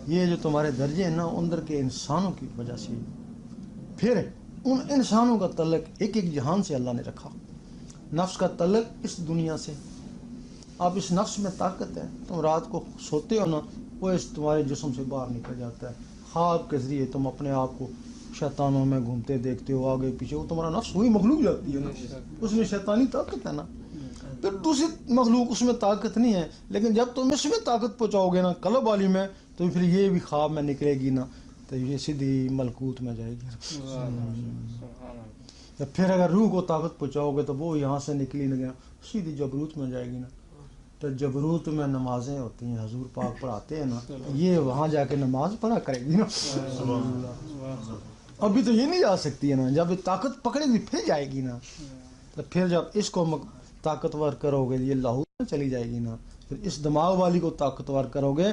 یہ جو تمہارے درجے ہیں نا اندر کے انسانوں کی وجہ سے، پھر ان انسانوں کا تعلق ایک ایک جہان سے اللہ نے رکھا، نفس کا تعلق اس دنیا سے۔ اب اس نفس میں طاقت ہے، تم رات کو سوتے ہو نا، وہ اس تمہارے جسم سے باہر نکل جاتا ہے، خواب کے ذریعے تم اپنے آپ کو شیطانوں میں گھومتے دیکھتے ہو آگے پیچھے، وہ تمہارا نفس وہی مخلوق جاتی ہے نا، اس میں شیطانی طاقت ہے نا۔ پھر دوسری مخلوق اس میں طاقت نہیں ہے، لیکن جب تم اس میں طاقت پہنچاؤ گے نا قلب والی میں، تو پھر یہ بھی خواب میں نکلے گی نا، تو یہ سیدھی ملکوت میں جائے گی۔ پھر اگر روح کو طاقت پہنچاؤ گے تو وہ یہاں سے نکلی نہ گیا، سیدھی جبروت میں جائے گی نا۔ تو جبروت میں نمازیں ہوتی ہیں، حضور پاک پڑھاتے ہیں نا، یہ وہاں جا کے نماز پڑھا کرے گی نا۔ ابھی تو یہ نہیں جا سکتی ہے نا، جب طاقت پکڑے گی پھر جائے گی نا۔ تو پھر جب اس کو طاقتور کرو گے یہ لاہور میں چلی جائے گی نا، پھر اس دماغ والی کو طاقتور کرو گے